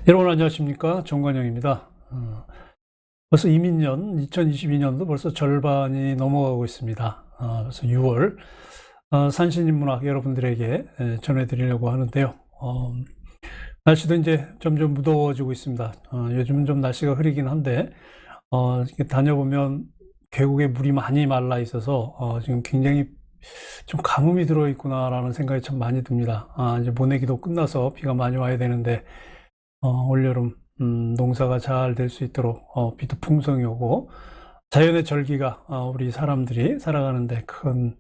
여러분 안녕하십니까, 정관영입니다. 벌써 이민년 2022년도 벌써 절반이 넘어가고 있습니다. 벌써 6월 산신인문학 여러분들에게 전해드리려고 하는데요. 날씨도 이제 점점 무더워지고 있습니다. 요즘은 좀 날씨가 흐리긴 한데 이렇게 다녀보면 계곡에 물이 많이 말라 있어서 지금 굉장히 좀 가뭄이 들어있구나라는 생각이 참 많이 듭니다. 이제 모내기도 끝나서 비가 많이 와야 되는데 올여름 농사가 잘 될 수 있도록 비도 풍성히 오고 자연의 절기가 우리 사람들이 살아가는데 큰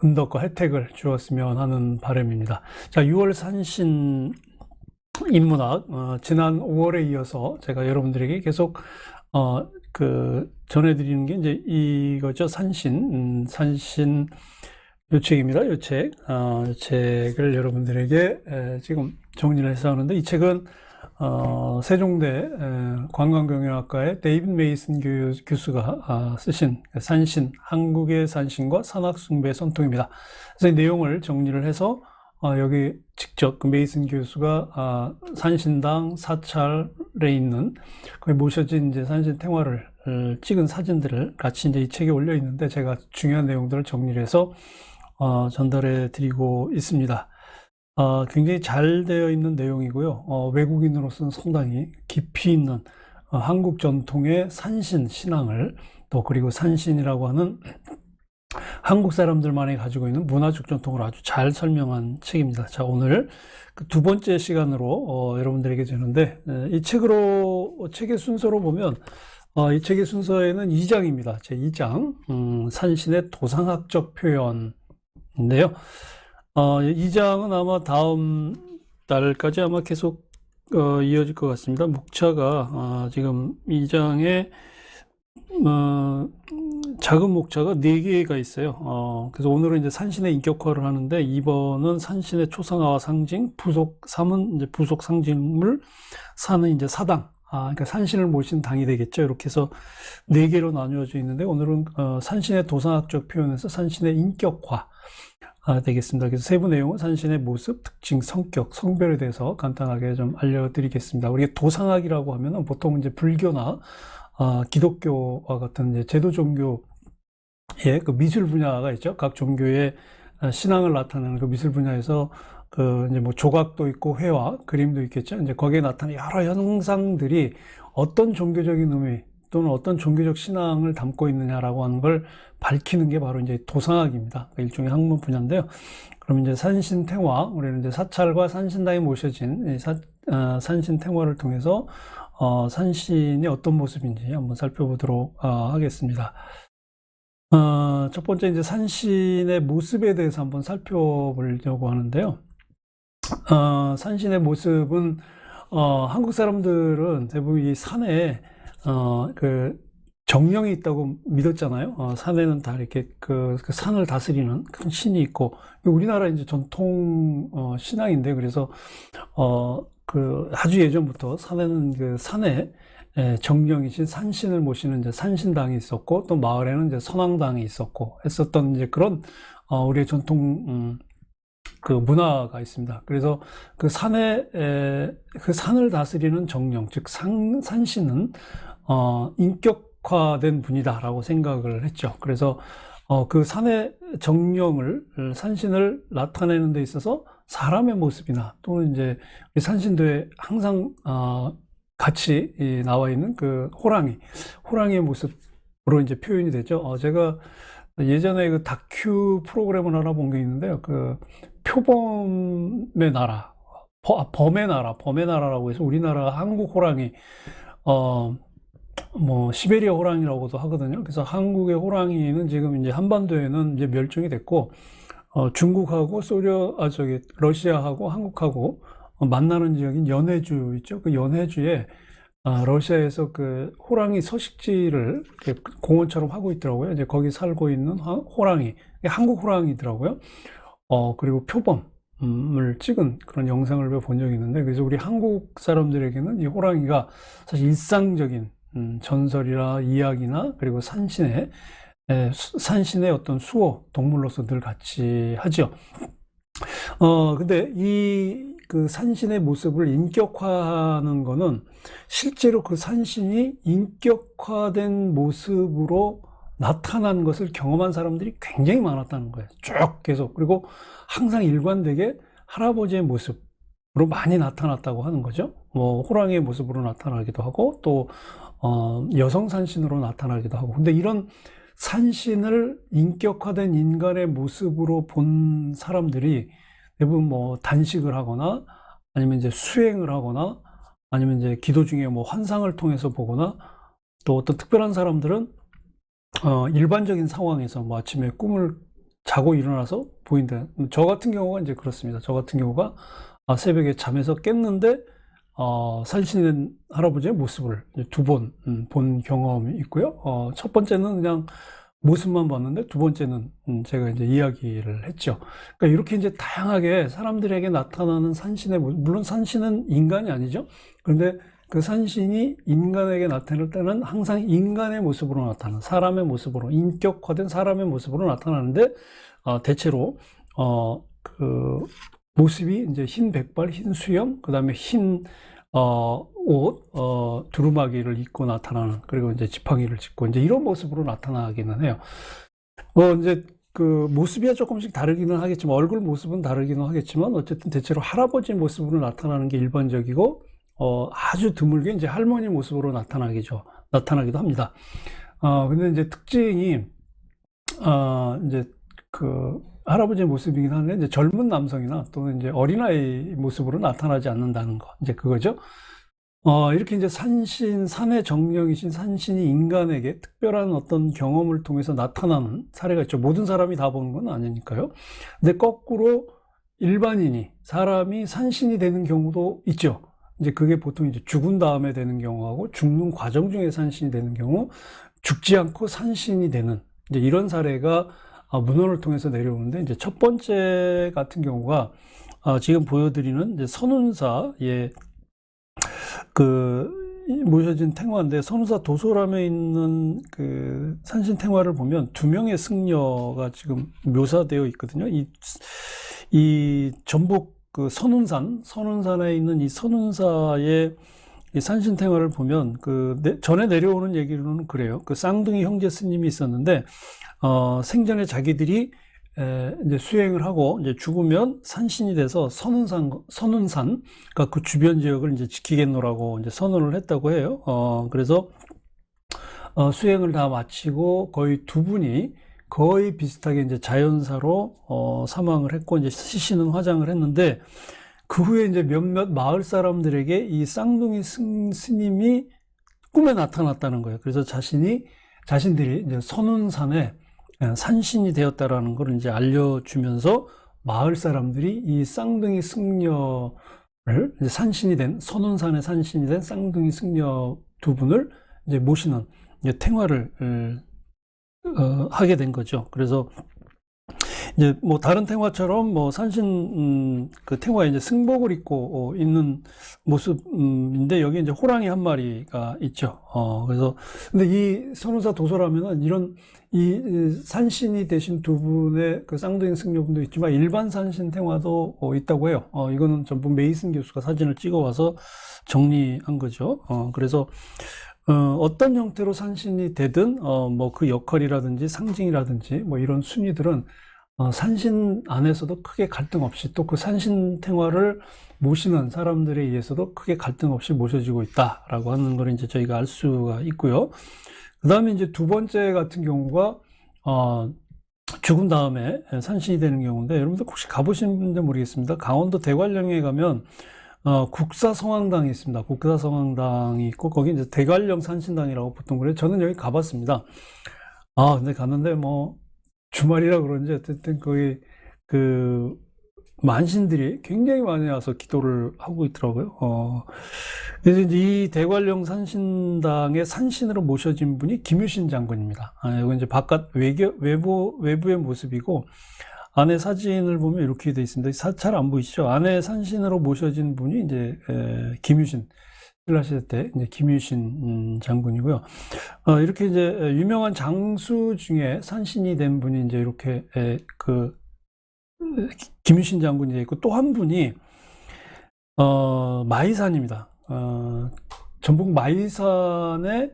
은덕과 혜택을 주었으면 하는 바람입니다. 자, 6월 산신 인문학 지난 5월에 이어서 제가 여러분들에게 계속 전해드리는 게 이제 이거죠. 산신 요 책입니다. 요 책. 요 책을 여러분들에게 지금 정리를 해서 하는데, 이 책은 세종대 관광경영학과의 데이빗 메이슨 교수가 쓰신 산신, 한국의 산신과 산악숭배의 선통입니다. 그래서 이 내용을 정리를 해서 여기 직접 그 메이슨 교수가 산신당 사찰에 있는 거기 모셔진 이제 산신 생활을 찍은 사진들을 같이 이제 이 책에 올려 있는데, 제가 중요한 내용들을 정리를 해서 전달해 드리고 있습니다. 굉장히 잘 되어 있는 내용이고요. 외국인으로서는 상당히 깊이 있는 한국 전통의 산신 신앙을, 또 그리고 산신이라고 하는 한국 사람들만이 가지고 있는 문화적 전통을 아주 잘 설명한 책입니다. 자, 오늘 그 두 번째 시간으로 여러분들에게 주는데, 이 책의 순서로 보면 이 책의 순서에는 2장입니다. 제 2장 산신의 도상학적 표현인데요. 2장은 아마 다음 달까지 아마 계속 이어질 것 같습니다. 목차가 지금 2장에 작은 목차가 4개가 있어요. 그래서 오늘은 이제 산신의 인격화를 하는데, 2번은 산신의 초상화와 상징, 부속 3은 이제 부속 상징물, 4는 이제 사당. 그러니까 산신을 모신 당이 되겠죠. 이렇게 해서 4개로 나누어져 있는데, 오늘은 산신의 도상학적 표현에서 산신의 인격화 되겠습니다. 그래서 세부 내용은 산신의 모습, 특징, 성격, 성별에 대해서 간단하게 좀 알려드리겠습니다. 우리가 도상학이라고 하면은 보통 이제 불교나 기독교와 같은 이제 제도 종교의 그 미술 분야가 있죠. 각 종교의 신앙을 나타내는 그 미술 분야에서 그 이제 뭐 조각도 있고 회화, 그림도 있겠죠. 이제 거기에 나타나는 여러 형상들이 어떤 종교적인 의미 또는 어떤 종교적 신앙을 담고 있느냐라고 하는 걸 밝히는 게 바로 이제 도상학입니다. 일종의 학문 분야인데요. 그럼 이제 산신탱화, 우리는 이제 사찰과 산신당에 모셔진 산신탱화를 통해서 산신이 어떤 모습인지 한번 살펴보도록 하겠습니다. 첫 번째 이제 산신의 모습에 대해서 한번 살펴보려고 하는데요. 산신의 모습은 한국 사람들은 대부분 이 산에 그 정령이 있다고 믿었잖아요. 산에는 다 이렇게 그 산을 다스리는 큰 신이 있고, 우리나라 이제 전통 신앙인데, 그래서 그 아주 예전부터 산에는 그 산에 정령이신 산신을 모시는 이제 산신당이 있었고, 또 마을에는 이제 선왕당이 있었고 했었던 이제 그런 우리의 전통 그 문화가 있습니다. 그래서 그 그 산을 다스리는 정령, 즉 산신은 인격화된 분이다라고 생각을 했죠. 그래서 그 산의 정령을, 산신을 나타내는 데 있어서 사람의 모습이나 또는 이제 산신도에 항상 같이 나와 있는 그 호랑이의 모습으로 이제 표현이 되죠. 제가 예전에 그 다큐 프로그램을 하나 본 게 있는데요. 그 표범의 나라, 범의 나라라고 해서 우리나라 한국 호랑이, 뭐 시베리아 호랑이라고도 하거든요. 그래서 한국의 호랑이는 지금 이제 한반도에는 이제 멸종이 됐고, 중국하고 러시아하고 한국하고 만나는 지역인 연해주 있죠. 그 연해주에 러시아에서 그 호랑이 서식지를 공원처럼 하고 있더라고요. 이제 거기 살고 있는 호랑이, 한국 호랑이더라고요. 그리고 표범을 찍은 그런 영상을 본 적이 있는데, 그래서 우리 한국 사람들에게는 이 호랑이가 사실 일상적인 전설이나 이야기나 그리고 산신의 어떤 수호 동물로서 늘 같이 하죠. 근데 그 산신의 모습을 인격화하는 거는 실제로 그 산신이 인격화된 모습으로 나타난 것을 경험한 사람들이 굉장히 많았다는 거예요. 쭉 계속. 그리고 항상 일관되게 할아버지의 모습으로 많이 나타났다고 하는 거죠. 뭐 호랑이의 모습으로 나타나기도 하고 또 여성 산신으로 나타나기도 하고. 근데 이런 산신을 인격화된 인간의 모습으로 본 사람들이 대부분 뭐 단식을 하거나 아니면 이제 수행을 하거나 아니면 이제 기도 중에 뭐 환상을 통해서 보거나 또 어떤 특별한 사람들은 일반적인 상황에서 뭐 아침에 꿈을 자고 일어나서 보인다. 저 같은 경우가 이제 그렇습니다. 저 같은 경우가 새벽에 잠에서 깼는데 산신된 할아버지의 모습을 두 번 본 경험이 있고요. 첫 번째는 그냥 모습만 봤는데 두 번째는 제가 이제 이야기를 했죠. 그러니까 이렇게 이제 다양하게 사람들에게 나타나는 산신의 모습, 물론 산신은 인간이 아니죠. 그런데 그 산신이 인간에게 나타날 때는 항상 인간의 모습으로 나타나는, 사람의 모습으로, 인격화된 사람의 모습으로 나타나는데, 대체로, 그, 모습이 이제 흰 백발, 흰 수염, 그 다음에 흰, 옷, 두루마기를 입고 나타나는, 그리고 이제 지팡이를 짚고, 이제 이런 모습으로 나타나기는 해요. 이제 그 모습이 조금씩 다르기는 하겠지만, 얼굴 모습은 다르기는 하겠지만, 어쨌든 대체로 할아버지 모습으로 나타나는 게 일반적이고, 아주 드물게 이제 할머니 모습으로 나타나기도 합니다. 근데 이제 특징이, 이제 그 할아버지의 모습이긴 한데, 이제 젊은 남성이나 또는 이제 어린아이 모습으로 나타나지 않는다는 거. 이제 그거죠. 이렇게 이제 산의 정령이신 산신이 인간에게 특별한 어떤 경험을 통해서 나타나는 사례가 있죠. 모든 사람이 다 보는 건 아니니까요. 근데 거꾸로 일반인이, 사람이 산신이 되는 경우도 있죠. 이제 그게 보통 이제 죽은 다음에 되는 경우하고 죽는 과정 중에 산신이 되는 경우, 죽지 않고 산신이 되는 이제 이런 사례가 문헌을 통해서 내려오는데, 이제 첫 번째 같은 경우가 지금 보여드리는 이제 선운사의 그 모셔진 탱화인데, 선운사 도소람에 있는 그 산신 탱화를 보면 두 명의 승려가 지금 묘사되어 있거든요. 이 전북 그 선운산에 있는 이 선운사의 이 산신탱화를 보면 전에 내려오는 얘기로는 그래요. 그 쌍둥이 형제 스님이 있었는데, 생전에 자기들이 이제 수행을 하고 이제 죽으면 산신이 돼서 선운산, 그러니까 그 주변 지역을 이제 지키겠노라고 이제 선언을 했다고 해요. 그래서 수행을 다 마치고 거의 두 분이 거의 비슷하게 이제 자연사로 사망을 했고, 이제 시신은 화장을 했는데, 그 후에 이제 몇몇 마을 사람들에게 이 쌍둥이 스님이 꿈에 나타났다는 거예요. 그래서 자신들이 이제 선운산에 산신이 되었다라는 걸 이제 알려주면서 마을 사람들이 이 쌍둥이 승려를 이제 선운산에 산신이 된 쌍둥이 승려 두 분을 이제 모시는 이제 탱화를 하게 된 거죠. 그래서 이제 뭐 다른 탱화처럼 뭐 산신 그 탱화에 이제 승복을 입고 있는 모습인데, 여기 이제 호랑이 한 마리가 있죠. 그래서 근데 이 선운사 도서라면은 이 산신이 되신 두 분의 그 쌍둥이 승려분도 있지만 일반 산신 탱화도 있다고 해요. 이거는 전부 메이슨 교수가 사진을 찍어와서 정리한 거죠. 그래서 어떤 형태로 산신이 되든 뭐 그 역할이라든지 상징이라든지 뭐 이런 순위들은 산신 안에서도 크게 갈등 없이, 또 그 산신 탱화를 모시는 사람들에 의해서도 크게 갈등 없이 모셔지고 있다라고 하는 걸 이제 저희가 알 수가 있고요. 그 다음에 이제 두 번째 같은 경우가 죽은 다음에 산신이 되는 경우인데, 여러분들 혹시 가보신 분인지 모르겠습니다. 강원도 대관령에 가면 국사성황당이 있습니다. 국사성황당이 있고, 거기 이제 대관령 산신당이라고 보통 그래요. 저는 여기 가봤습니다. 근데 갔는데 뭐 주말이라 그런지 어쨌든 거기 그 만신들이 굉장히 많이 와서 기도를 하고 있더라고요. 그래서 이제 이 대관령 산신당의 산신으로 모셔진 분이 김유신 장군입니다. 이건 이제 바깥 외부의 모습이고, 안에 사진을 보면 이렇게 되어 있습니다. 잘 안 보이시죠? 안에 산신으로 모셔진 분이 이제 김유신, 신라시대 때 이제 김유신 장군이고요. 이렇게 이제 유명한 장수 중에 산신이 된 분이 이제 이렇게 김유신 장군이 있고, 또 한 분이 마이산입니다. 전북 마이산에,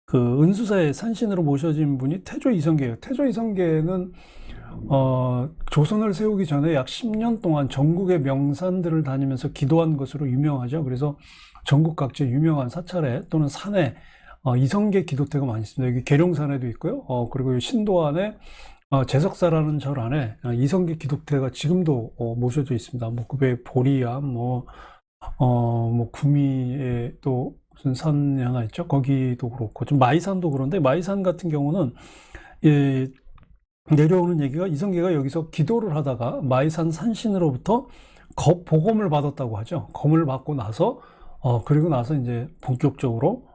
그 은수사의 산신으로 모셔진 분이 태조 이성계예요. 태조 이성계는 조선을 세우기 전에 약 10년 동안 전국의 명산들을 다니면서 기도한 것으로 유명하죠. 그래서 전국 각지 유명한 사찰에 또는 산에 이성계 기도태가 많이 있습니다. 여기 계룡산에도 있고요. 그리고 신도안에 제석사라는 절 안에 이성계 기독대가 지금도 모셔져 있습니다. 뭐, 그 외에 보리암, 뭐, 구미에 또 무슨 산이 하나 있죠? 거기도 그렇고, 좀 마이산도 그런데, 마이산 같은 경우는, 예, 내려오는 얘기가 이성계가 여기서 기도를 하다가 마이산 산신으로부터 복음을 받았다고 하죠. 검을 받고 나서, 그리고 나서 이제 본격적으로,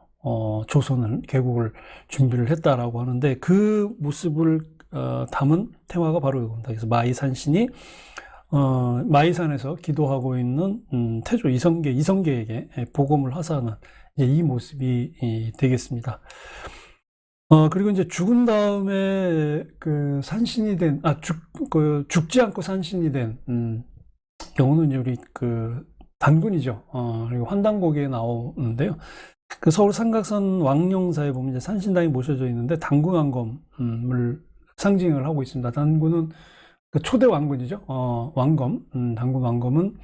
조선을, 개국을 준비를 했다라고 하는데, 그 모습을 담은 테마가 바로 이겁니다. 그래서 마이산 신이 마이산에서 기도하고 있는 태조 이성계에게 복음을 하사하는 이제 이 모습이 되겠습니다. 그리고 이제 죽은 다음에 그 산신이 된, 죽지 않고 산신이 된 경우는 이제 우리 그 단군이죠. 그리고 환단고기에 나오는데요. 그 서울 삼각산 왕령사에 보면 이제 산신당이 모셔져 있는데 단군왕검을 상징을 하고 있습니다. 단군은 그 초대 왕군이죠. 왕검, 단군 왕검은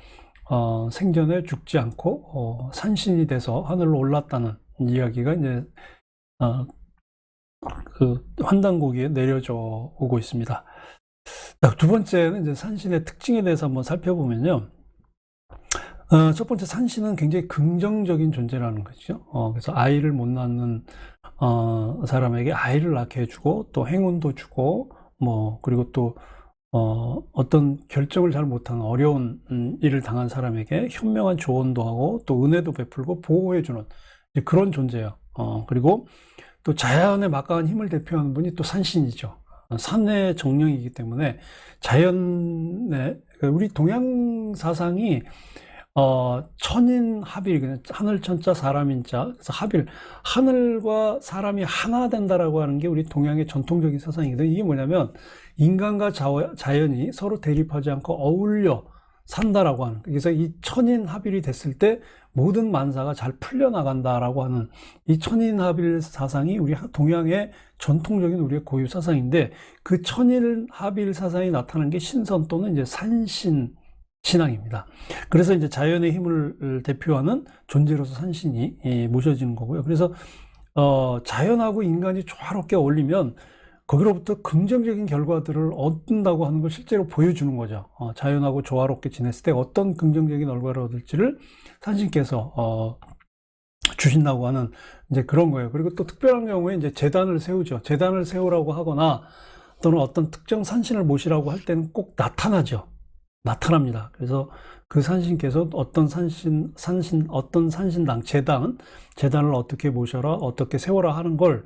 생전에 죽지 않고 산신이 돼서 하늘로 올랐다는 이야기가 이제 그 환단고기에 내려져 오고 있습니다. 두 번째는 이제 산신의 특징에 대해서 한번 살펴보면요. 첫 번째, 산신은 굉장히 긍정적인 존재라는 거죠. 그래서 아이를 못 낳는 사람에게 아이를 낳게 해주고, 또 행운도 주고, 뭐, 그리고 또 어떤 결정을 잘 못하는 어려운 일을 당한 사람에게 현명한 조언도 하고, 또 은혜도 베풀고 보호해주는 그런 존재예요. 그리고 또 자연의 막강한 힘을 대표하는 분이 또 산신이죠. 산의 정령이기 때문에 자연의, 우리 동양 사상이 천인 합일, 그냥 하늘천자 사람인자, 그래서 합일, 하늘과 사람이 하나 된다라고 하는 게 우리 동양의 전통적인 사상이거든요. 이게 뭐냐면 인간과 자연이 서로 대립하지 않고 어울려 산다라고 하는, 그래서 이 천인 합일이 됐을 때 모든 만사가 잘 풀려나간다라고 하는 이 천인 합일 사상이 우리 동양의 전통적인 우리의 고유 사상인데, 그 천인 합일 사상이 나타난 게 신선 또는 이제 산신 신앙입니다. 그래서 이제 자연의 힘을 대표하는 존재로서 산신이 모셔지는 거고요. 그래서 자연하고 인간이 조화롭게 어울리면 거기로부터 긍정적인 결과들을 얻는다고 하는 걸 실제로 보여주는 거죠. 자연하고 조화롭게 지냈을 때 어떤 긍정적인 결과를 얻을지를 산신께서 주신다고 하는 이제 그런 거예요. 그리고 또 특별한 경우에 이제 재단을 세우죠. 재단을 세우라고 하거나 또는 어떤 특정 산신을 모시라고 할 때는 꼭 나타납니다. 그래서 그 산신께서 어떤 어떤 산신당, 재단을 어떻게 모셔라, 어떻게 세워라 하는 걸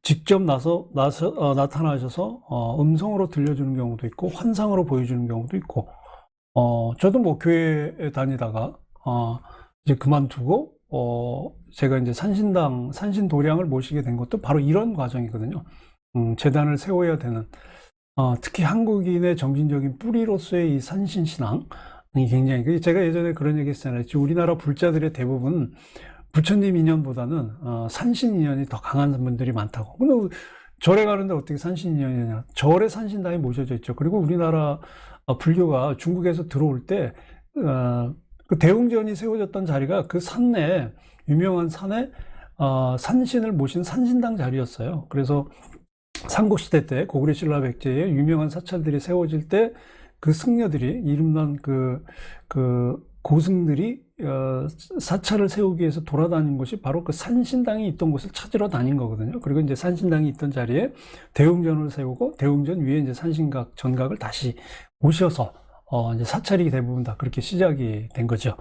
직접 나타나셔서 음성으로 들려주는 경우도 있고 환상으로 보여주는 경우도 있고, 저도 뭐 교회에 다니다가 이제 그만두고 제가 이제 산신도량을 모시게 된 것도 바로 이런 과정이거든요. 재단을 세워야 되는, 특히 한국인의 정신적인 뿌리로서의 이 산신신앙이 굉장히, 제가 예전에 그런 얘기 했잖아요. 우리나라 불자들의 대부분 부처님 인연보다는 산신 인연이 더 강한 분들이 많다고. 근데 절에 가는데 어떻게 산신 인연이냐? 절에 산신당이 모셔져 있죠. 그리고 우리나라 불교가 중국에서 들어올 때 그 대웅전이 세워졌던 자리가 그 산내, 유명한 산에 산신을 모신 산신당 자리였어요. 그래서 삼국시대 때 고구려 신라 백제의 유명한 사찰들이 세워질 때 그 승려들이, 이름난 그 고승들이 사찰을 세우기 위해서 돌아다닌 것이 바로 그 산신당이 있던 곳을 찾으러 다닌 거거든요. 그리고 이제 산신당이 있던 자리에 대웅전을 세우고 대웅전 위에 이제 전각을 다시 모셔서 이제 사찰이 대부분 다 그렇게 시작이 된 거죠.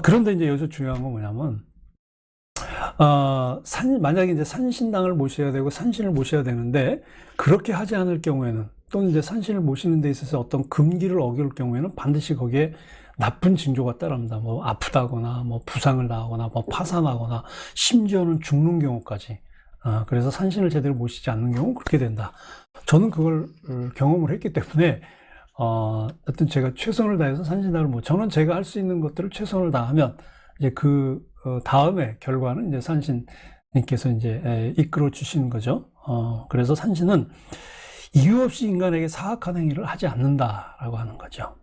그런데 이제 여기서 중요한 건 뭐냐면, 만약에 이제 산신당을 모셔야 되고 산신을 모셔야 되는데, 그렇게 하지 않을 경우에는, 또는 이제 산신을 모시는 데 있어서 어떤 금기를 어길 경우에는 반드시 거기에 나쁜 징조가 따릅니다. 뭐 아프다거나, 뭐 부상을 당하거나, 뭐 파산하거나, 심지어는 죽는 경우까지. 그래서 산신을 제대로 모시지 않는 경우 그렇게 된다. 저는 그걸 경험을 했기 때문에 하여튼 제가 최선을 다해서 산신당을 저는 제가 할 수 있는 것들을 최선을 다하면 이제 다음에 결과는 이제 산신님께서 이제 이끌어 주시는 거죠. 그래서 산신은 이유 없이 인간에게 사악한 행위를 하지 않는다라고 하는 거죠.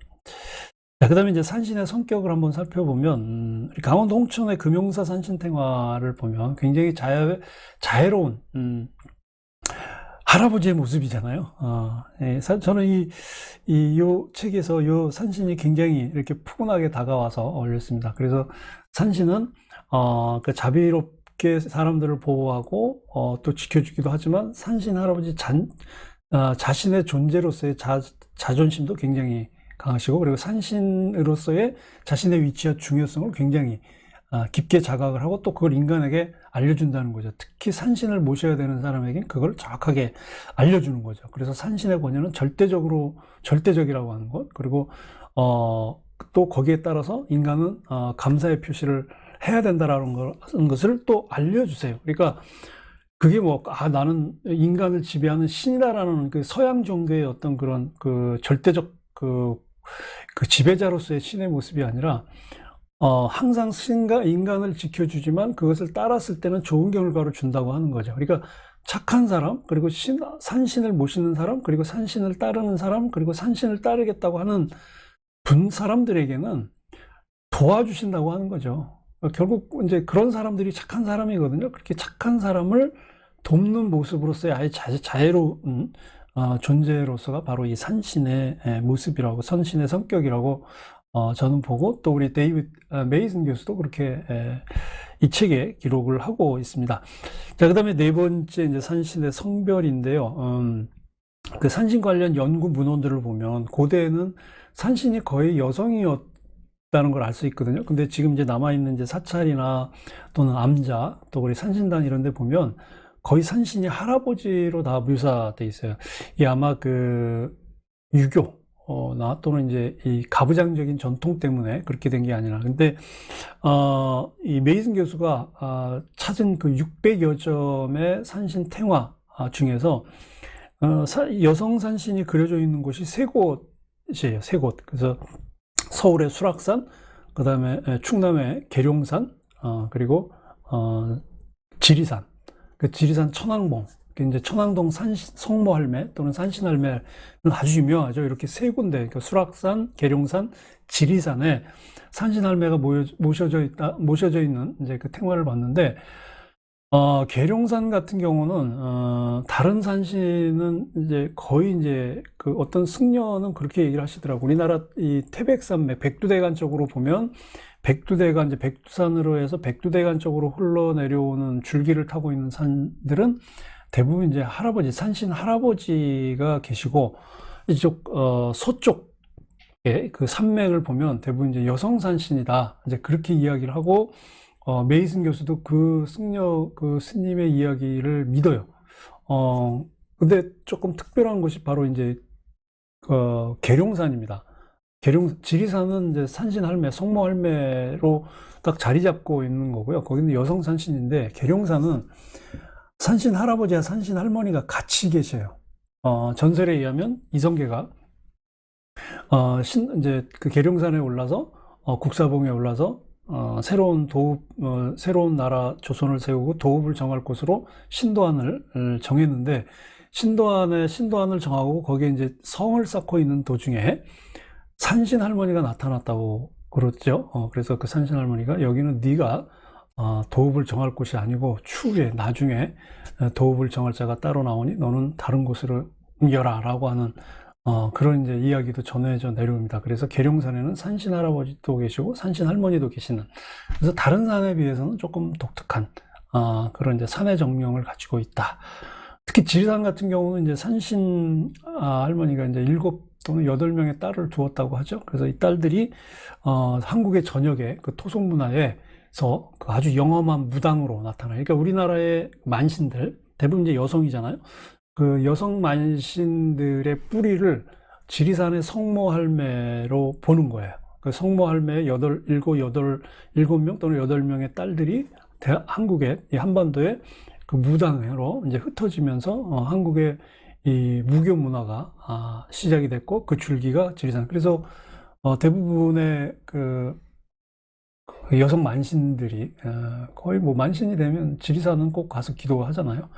자, 그 다음에 이제 산신의 성격을 한번 살펴보면, 강원도 홍천의 금용사 산신탱화를 보면 굉장히 자애로운, 할아버지의 모습이잖아요. 저는 요 책에서 요 산신이 굉장히 이렇게 푸근하게 다가와서 어울렸습니다. 그래서 산신은, 자비롭게 사람들을 보호하고, 또 지켜주기도 하지만 산신 할아버지 자신의 존재로서의 자존심도 굉장히 강하시고, 그리고 산신으로서의 자신의 위치와 중요성을 굉장히 깊게 자각을 하고 또 그걸 인간에게 알려준다는 거죠. 특히 산신을 모셔야 되는 사람에겐 그걸 정확하게 알려주는 거죠. 그래서 산신의 권위는 절대적이라고 하는 것, 그리고 또 거기에 따라서 인간은 감사의 표시를 해야 된다라는 것을 또 알려주세요. 그러니까 그게 나는 인간을 지배하는 신이다라는 그 서양 종교의 어떤 그런 그 절대적 그 지배자로서의 신의 모습이 아니라, 항상 인간을 지켜주지만 그것을 따랐을 때는 좋은 결과를 준다고 하는 거죠. 그러니까 착한 사람, 그리고 산신을 모시는 사람, 그리고 산신을 따르는 사람, 그리고 산신을 따르겠다고 하는 사람들에게는 도와주신다고 하는 거죠. 결국 이제 그런 사람들이 착한 사람이거든요. 그렇게 착한 사람을 돕는 모습으로서의 아예 자애로운 존재로서가 바로 이 산신의 모습이라고, 산신의 성격이라고 저는 보고, 또 우리 데이비드 메이슨 교수도 그렇게 이 책에 기록을 하고 있습니다. 자, 그 다음에 네 번째 이제 산신의 성별인데요. 그 산신 관련 연구 문헌들을 보면 고대에는 산신이 거의 여성이었다는 걸 알 수 있거든요. 근데 지금 이제 남아있는 이제 사찰이나 또는 암자, 또 우리 산신단 이런 데 보면 거의 산신이 할아버지로 다 묘사돼 있어요. 이 아마 유교, 또는 이제 이 가부장적인 전통 때문에 그렇게 된 게 아니라. 근데, 이 메이슨 교수가, 찾은 그 600여 점의 산신 탱화 중에서, 여성 산신이 그려져 있는 곳이 세 곳이에요. 세 곳. 그래서 서울의 수락산, 그 다음에 충남의 계룡산, 그리고, 지리산. 그 지리산 천왕봉, 이제 천왕동 성모할매 또는 산신할매는 아주 유명하죠. 이렇게 세 군데, 그러니까 수락산, 계룡산, 지리산에 산신할매가 모셔져 있는 이제 그 탱화를 봤는데, 계룡산 같은 경우는, 다른 산신은 이제 거의 이제 그 어떤 승려는 그렇게 얘기를 하시더라고요. 우리나라 이 태백산맥, 백두대간 쪽으로 보면, 백두대간, 이제 백두산으로 해서 백두대간 쪽으로 흘러내려오는 줄기를 타고 있는 산들은 대부분 이제 산신 할아버지가 계시고, 이쪽, 서쪽에 그 산맥을 보면 대부분 이제 여성 산신이다. 이제 그렇게 이야기를 하고, 메이슨 교수도 그 스님의 이야기를 믿어요. 근데 조금 특별한 것이 바로 이제, 계룡산입니다. 지리산은 이제 산신할매, 성모할매로 딱 자리 잡고 있는 거고요. 거기는 여성 산신인데, 계룡산은 산신 할아버지와 산신 할머니가 같이 계셔요. 전설에 의하면 이성계가, 이제 그 계룡산에 올라서, 국사봉에 올라서, 새로운 나라 조선을 세우고 도읍을 정할 곳으로 신도안을 정했는데, 신도안을 정하고 거기에 이제 성을 쌓고 있는 도중에 산신 할머니가 나타났다고 그러죠. 그래서 그 산신 할머니가 여기는 네가 도읍을 정할 곳이 아니고 추후에 나중에 도읍을 정할 자가 따로 나오니 너는 다른 곳으로 옮겨라 라고 하는 그런 이제 이야기도 전해져 내려옵니다. 그래서 계룡산에는 산신 할아버지도 계시고 산신 할머니도 계시는, 그래서 다른 산에 비해서는 조금 독특한 그런 이제 산의 정명을 가지고 있다. 특히 지리산 같은 경우는 이제 산신 할머니가 이제 7 또는 8명의 딸을 두었다고 하죠. 그래서 이 딸들이 한국의 전역에 그 토속 문화에서 그 아주 영험한 무당으로 나타나요. 그러니까 우리나라의 만신들 대부분 이제 여성이잖아요. 그 여성 만신들의 뿌리를 지리산의 성모할매로 보는 거예요. 그 성모할매의 7명 또는 8명의 딸들이 한국의 이 한반도에 그 무당으로 이제 흩어지면서 한국의 이 무교 문화가 시작이 됐고 그 줄기가 지리산. 그래서 대부분의 그 여성 만신들이 거의 뭐 만신이 되면 지리산은 꼭 가서 기도하잖아요.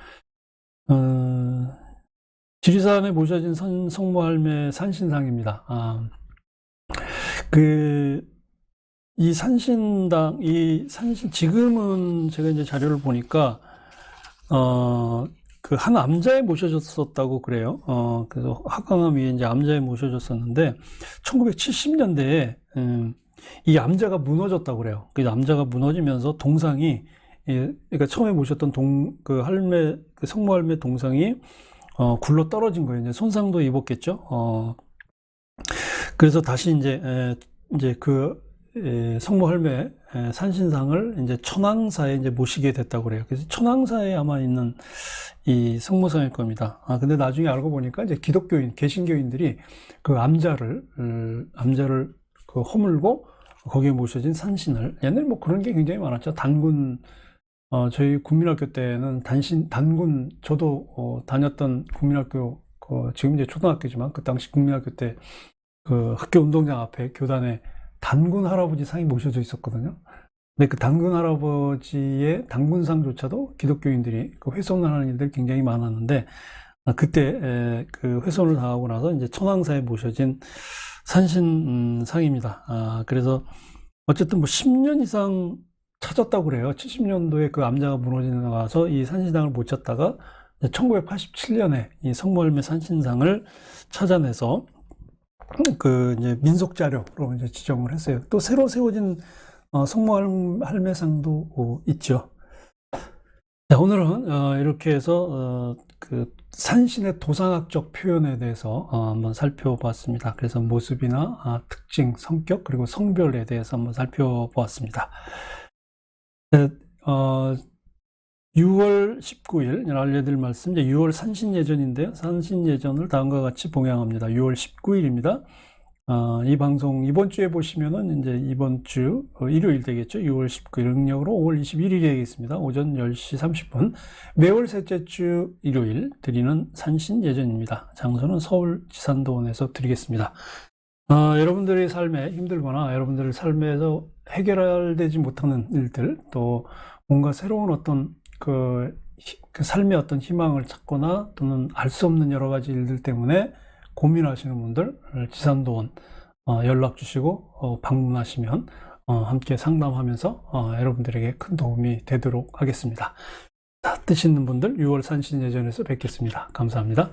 지리산에 모셔진 성모할매 산신상입니다. 이 산신당, 지금은 제가 이제 자료를 보니까, 그 한 암자에 모셔졌었다고 그래요. 그래서 화강암 위에 이제 암자에 모셔졌었는데, 1970년대에, 이 암자가 무너졌다고 그래요. 그 암자가 무너지면서 동상이, 그러니까 처음에 모셨던 그 성모할매 동상이, 굴러 떨어진 거예요. 이제 손상도 입었겠죠. 그래서 다시 이제 성모할매 산신상을 이제 천황사에 이제 모시게 됐다고 그래요. 그래서 천황사에 아마 있는 이 성모상일 겁니다. 근데 나중에 알고 보니까 이제 개신교인들이 그 암자를 그 허물고 거기에 모셔진 산신을, 옛날에 뭐 그런 게 굉장히 많았죠. 단군, 저희 국민학교 때는 단군, 저도 다녔던 국민학교, 지금 이제 초등학교지만 그 당시 국민학교 때 그 학교 운동장 앞에 교단에 단군 할아버지 상이 모셔져 있었거든요. 근데 그 단군 할아버지의 단군상조차도 기독교인들이 그 훼손을 하는 일들이 굉장히 많았는데, 그때 그 훼손을 당하고 나서 이제 천황사에 모셔진 산신상입니다. 그래서 어쨌든 뭐 10년 이상 찾았다고 그래요. 70년도에 그 암자가 무너지고 나서 이 산신상을 못 찾다가 1987년에 이 성모할매 산신상을 찾아내서 그 이제 민속 자료로 이제 지정을 했어요. 또 새로 세워진 성모할매상도 있죠. 자, 오늘은 이렇게 해서 그 산신의 도상학적 표현에 대해서 한번 살펴보았습니다. 그래서 모습이나 특징, 성격, 그리고 성별에 대해서 한번 살펴보았습니다. 6월 19일 알려드릴 말씀, 이제 6월 산신예전인데요. 산신예전을 다음과 같이 봉양합니다. 6월 19일입니다. 이 방송 이번 주에 보시면은 이제 이번 주 일요일 되겠죠. 6월 19일 음력으로 5월 21일이 되겠습니다. 오전 10시 30분. 매월 셋째 주 일요일 드리는 산신예전입니다. 장소는 서울 지산도원에서 드리겠습니다. 여러분들의 삶에 힘들거나 여러분들의 삶에서 해결되지 못하는 일들, 또 뭔가 새로운 어떤 그 삶의 어떤 희망을 찾거나 또는 알 수 없는 여러 가지 일들 때문에 고민하시는 분들 지산도원 연락 주시고 방문하시면 함께 상담하면서 여러분들에게 큰 도움이 되도록 하겠습니다. 뜻 있는 분들 6월 산신예전에서 뵙겠습니다. 감사합니다.